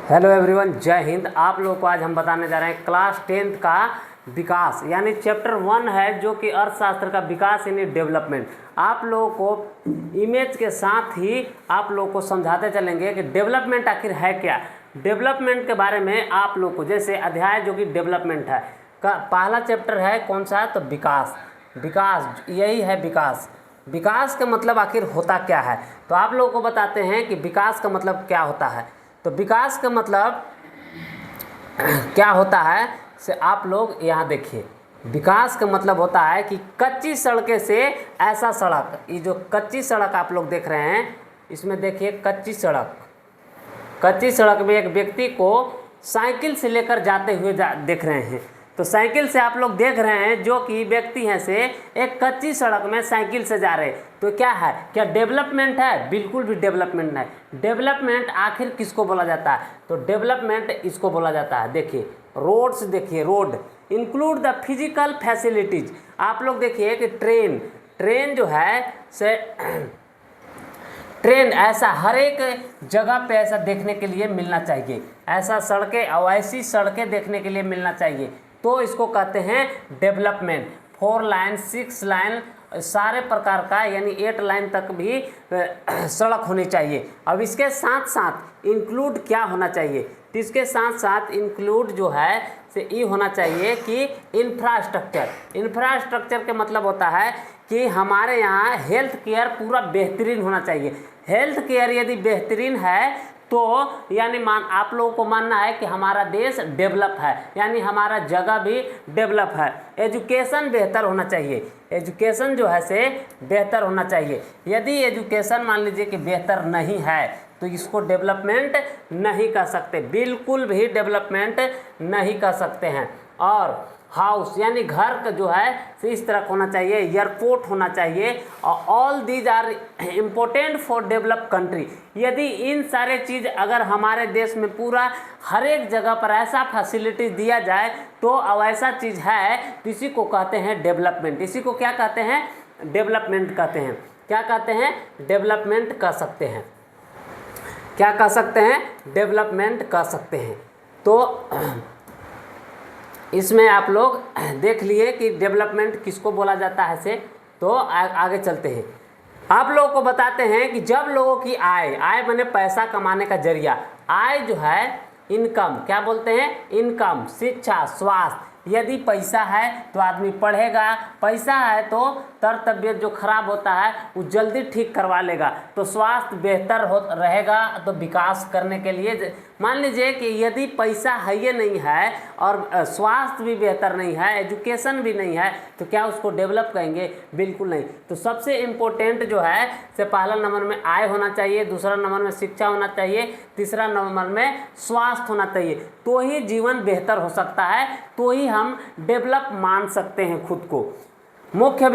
Hello everyone, जय हिंद। आप लोगों को आज हम बताने जा रहे हैं क्लास 10th का विकास यानी चैप्टर 1 है जो कि अर्थशास्त्र का विकास यानी डेवलपमेंट। आप लोगों को इमेज के साथ ही आप लोगों को समझाते चलेंगे कि डेवलपमेंट आखिर है क्या। डेवलपमेंट के बारे में आप लोग को जैसे अध्याय जो कि डेवलपमेंट है का पहला चैप्टर है कौन सा, तो विकास। विकास यही है विकास। विकास का मतलब आखिर होता क्या है, तो आप लोगों को बताते हैं कि विकास का मतलब क्या होता है। तो विकास का मतलब क्या होता है से आप लोग यहाँ देखिए। विकास का मतलब होता है कि कच्ची सड़कें से ऐसा सड़क, ये जो कच्ची सड़क आप लोग देख रहे हैं इसमें देखिए कच्ची सड़क में एक व्यक्ति को साइकिल से लेकर जाते हुए देख रहे हैं। तो साइकिल से आप लोग देख रहे हैं जो कि व्यक्ति हैं से एक कच्ची सड़क में साइकिल से जा रहे हैं। तो क्या है, क्या डेवलपमेंट है? बिल्कुल भी डेवलपमेंट नहीं। डेवलपमेंट आखिर किसको बोला जाता है, तो डेवलपमेंट इसको बोला जाता है। देखिए रोड्स, देखिए road include the physical facilities. आप लोग देखिए कि ट्रेन जो है से ट्रेन ऐसा हर एक जगह पे ऐसा देखने के लिए मिलना चाहिए, ऐसा सड़कें और ऐसी सड़कें देखने के लिए मिलना चाहिए, तो इसको कहते हैं डेवलपमेंट। 4 लाइन 6 लाइन सारे प्रकार का यानी 8 लाइन तक भी सड़क होनी चाहिए। अब इसके साथ साथ इंक्लूड क्या होना चाहिए, तो इसके साथ साथ इंक्लूड जो है से ये होना चाहिए कि इंफ्रास्ट्रक्चर के मतलब होता है कि हमारे यहाँ हेल्थ केयर पूरा बेहतरीन होना चाहिए। हेल्थ केयर यदि बेहतरीन है तो यानी आप लोगों को मानना है कि हमारा देश डेवलप है, यानी हमारा जगह भी डेवलप है। एजुकेशन बेहतर होना चाहिए, एजुकेशन जो है से बेहतर होना चाहिए। यदि एजुकेशन मान लीजिए कि बेहतर नहीं है तो इसको डेवलपमेंट नहीं कर सकते, बिल्कुल भी डेवलपमेंट नहीं कर सकते हैं। और हाउस यानी घर का जो है इस तरह होना चाहिए, एयरपोर्ट होना चाहिए। और all these are important for develop country. यदि इन सारे चीज़ अगर हमारे देश में पूरा हर एक जगह पर ऐसा फैसिलिटी दिया जाए तो अब ऐसा चीज़ है तो इसी को कहते हैं डेवलपमेंट। इसी को क्या कहते हैं, डेवलपमेंट कहते हैं। क्या कहते हैं, डेवलपमेंट कह सकते हैं। क्या कह सकते हैं, डेवलपमेंट कह सकते हैं। तो इसमें आप लोग देख लिए कि डेवलपमेंट किसको बोला जाता है से। तो आगे चलते हैं। आप लोगों को बताते हैं कि जब लोगों की आय बने पैसा कमाने का जरिया, आय जो है इनकम, क्या बोलते हैं, इनकम, शिक्षा, स्वास्थ्य। यदि पैसा है तो आदमी पढ़ेगा, पैसा है तो तबीयत जो खराब होता है वो जल्दी ठीक करवा लेगा, तो स्वास्थ्य बेहतर रहेगा। तो विकास करने के लिए मान लीजिए कि यदि पैसा है ये नहीं है और स्वास्थ्य भी बेहतर नहीं है, एजुकेशन भी नहीं है, तो क्या उसको डेवलप कहेंगे? बिल्कुल नहीं। तो सबसे इम्पोर्टेंट जो है से पहला नंबर में आय होना चाहिए, दूसरा नंबर में शिक्षा होना चाहिए, तीसरा नंबर में स्वास्थ्य होना चाहिए। तो ही जीवन बेहतर हो सकता है, तो ही हम डेवलप मान सकते हैं खुद को। मुख्य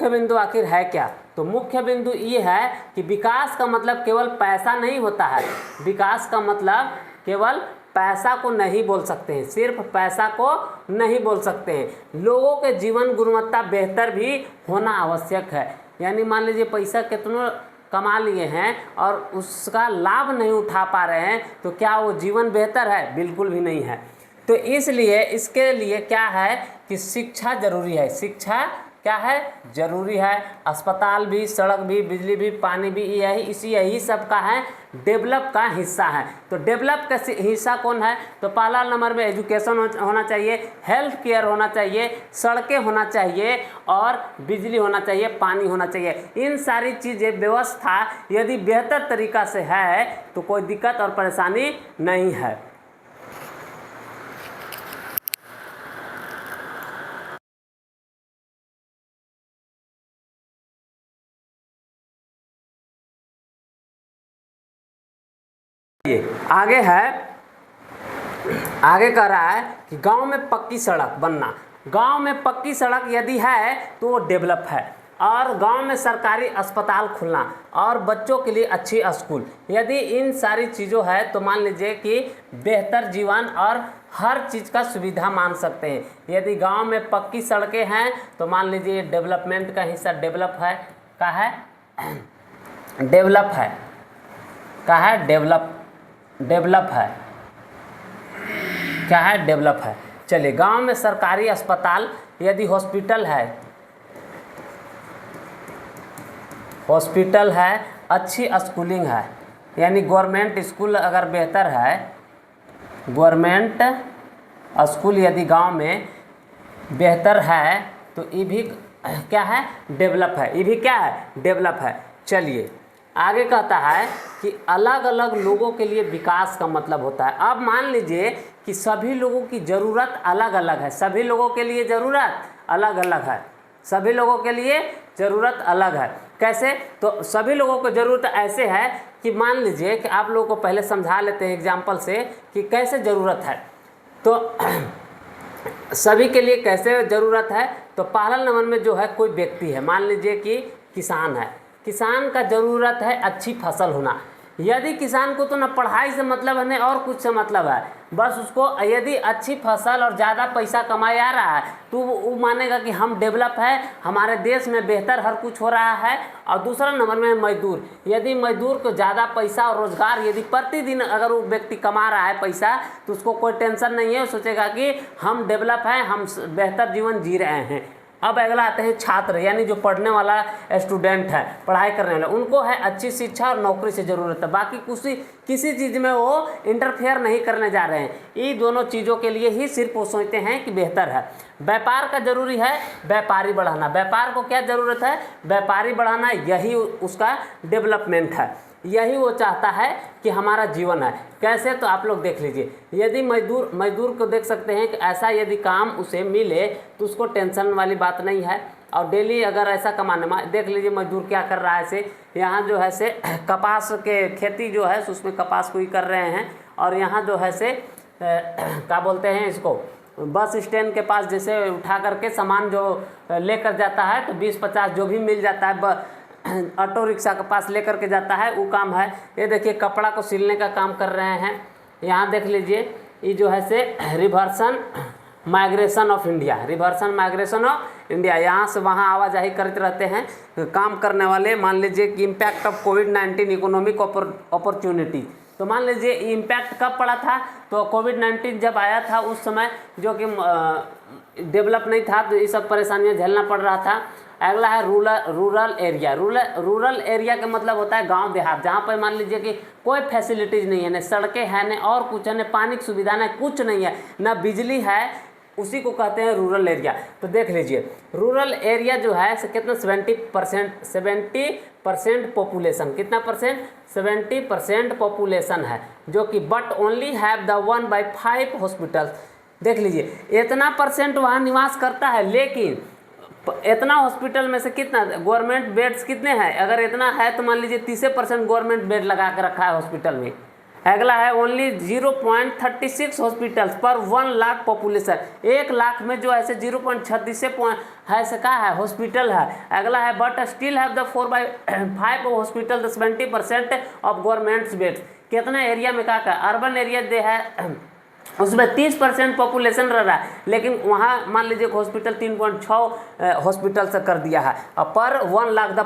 बिंदु आखिर है क्या, तो मुख्य बिंदु ये है कि विकास का मतलब केवल पैसा नहीं होता है। विकास का मतलब केवल पैसा को नहीं बोल सकते हैं, सिर्फ पैसा को नहीं बोल सकते हैं। लोगों के जीवन गुणवत्ता बेहतर भी होना आवश्यक है। यानी मान लीजिए पैसा कितना कमा लिए हैं और उसका लाभ नहीं उठा पा रहे हैं, तो क्या वो जीवन बेहतर है? बिल्कुल भी नहीं है। तो इसलिए इसके लिए क्या है कि शिक्षा जरूरी है। शिक्षा क्या है, जरूरी है। अस्पताल भी, सड़क भी, बिजली भी, पानी भी, यही सब का है, डेवलप का हिस्सा है। तो डेवलप का हिस्सा कौन है, तो पहला नंबर में एजुकेशन होना चाहिए, हेल्थ केयर होना चाहिए, सड़कें होना चाहिए और बिजली होना चाहिए, पानी होना चाहिए। इन सारी चीज़ें व्यवस्था यदि बेहतर तरीका से है तो कोई दिक्कत और परेशानी नहीं है। आगे कह रहा है कि गांव में पक्की सड़क बनना। गांव में पक्की सड़क यदि है तो वो डेवलप है। और गांव में सरकारी अस्पताल खुलना और बच्चों के लिए अच्छी स्कूल, यदि इन सारी चीज़ों है तो मान लीजिए कि बेहतर जीवन और हर चीज़ का सुविधा मान सकते हैं। यदि गांव में पक्की सड़कें हैं तो मान लीजिए डेवलपमेंट का हिस्सा डेवलप है, का है डेवलप है, का है डेवलप डेवलप है, क्या है, डेवलप है। चलिए, गांव में सरकारी अस्पताल यदि हॉस्पिटल है, अच्छी स्कूलिंग है, यानी गवर्नमेंट स्कूल अगर बेहतर है, गवर्नमेंट स्कूल यदि गांव में बेहतर है तो ये भी क्या है, डेवलप है। ये भी क्या है, डेवलप है। चलिए आगे कहता है कि अलग अलग लोगों के लिए विकास का मतलब होता है। अब मान लीजिए कि सभी लोगों की ज़रूरत अलग अलग है, सभी लोगों के लिए ज़रूरत अलग अलग है, सभी लोगों के लिए ज़रूरत अलग है। कैसे? तो सभी लोगों को ज़रूरत ऐसे है कि मान लीजिए कि आप लोगों को पहले समझा लेते हैं एग्जाम्पल से कि कैसे ज़रूरत है। तो सभी के लिए कैसे ज़रूरत है, तो पहला नंबर में जो है कोई व्यक्ति है, मान लीजिए कि किसान है, किसान का ज़रूरत है अच्छी फसल होना। यदि किसान को तो ना पढ़ाई से मतलब है, ना और कुछ से मतलब है, बस उसको यदि अच्छी फसल और ज़्यादा पैसा कमाया आ रहा है तो वो मानेगा कि हम डेवलप है, हमारे देश में बेहतर हर कुछ हो रहा है। और दूसरा नंबर में मजदूर, यदि मजदूर को ज़्यादा पैसा और रोज़गार यदि प्रतिदिन अगर वो व्यक्ति कमा रहा है पैसा, तो उसको कोई टेंशन नहीं है, वो सोचेगा कि हम डेवलप हैं, हम बेहतर जीवन जी रहे हैं। अब अगला आते हैं छात्र, यानी जो पढ़ने वाला स्टूडेंट है, पढ़ाई करने वाला, उनको है अच्छी शिक्षा और नौकरी से ज़रूरत है। बाकी किसी चीज़ में वो इंटरफेयर नहीं करने जा रहे हैं। ये दोनों चीज़ों के लिए ही सिर्फ वो सोचते हैं कि बेहतर है। व्यापार का जरूरी है, व्यापारी बढ़ाना। व्यापार को क्या ज़रूरत है, व्यापारी बढ़ाना, यही उसका डेवलपमेंट है, यही वो चाहता है कि हमारा जीवन है। कैसे? तो आप लोग देख लीजिए, यदि मजदूर को देख सकते हैं कि ऐसा यदि काम उसे मिले तो उसको टेंशन वाली बात नहीं है। और डेली अगर ऐसा कमाने में, देख लीजिए मजदूर क्या कर रहा है से, यहाँ जो है से कपास के खेती जो है उसमें कपास को ही कर रहे हैं। और यहाँ जो है से क्या बोलते हैं इसको, बस स्टैंड के पास जैसे उठा करके सामान जो लेकर जाता है तो 20-50 जो भी मिल जाता है, ऑटो रिक्शा के पास लेकर के जाता है, वो काम है। ये देखिए कपड़ा को सिलने का काम कर रहे हैं। यहाँ देख लीजिए, ये जो है से reversion migration of India, reversion migration of India, यहाँ से वहाँ आवाजाही करते रहते हैं काम करने वाले। मान लीजिए कि impact of covid economic opportunity, तो मान लीजिए इम्पैक्ट कब पड़ा था, तो कोविड-19 जब आया था उस समय जो कि डेवलप नहीं था, तो ये सब परेशानियाँ झेलना पड़ रहा था। अगला है रूरल एरिया। रूरल एरिया का मतलब होता है गांव देहात, जहाँ पर मान लीजिए कि कोई फैसिलिटीज़ नहीं है, न सड़कें हैं, न और कुछ है, न पानी की सुविधा, न कुछ नहीं है, न बिजली है, उसी को कहते हैं रूरल एरिया। तो देख लीजिए रूरल एरिया जो है कितना 70% पॉपुलेशन, कितना परसेंट, 70% पॉपुलेशन है, जो कि but only have the 1/5 hospital. देख लीजिए इतना परसेंट वहाँ निवास करता है, लेकिन इतना हॉस्पिटल में से कितना गवर्नमेंट बेड्स कितने हैं, अगर इतना है तो मान लीजिए 30% गवर्नमेंट बेड लगा के रखा है हॉस्पिटल में। अगला है ओनली 0.36 हॉस्पिटल्स पर 1 लाख पॉपुलेशन, 1 लाख में जो ऐसे 0.36 है से का है हॉस्पिटल है। अगला है but still have the 4/5 hospital, the 70% of governments beds. कितना एरिया में का अर्बन एरिया दे है उसमें 30% पॉपुलेशन रह रहा है, लेकिन वहाँ मान लीजिए हॉस्पिटल 3.6 हॉस्पिटल से कर दिया है, और पर 1 लाख द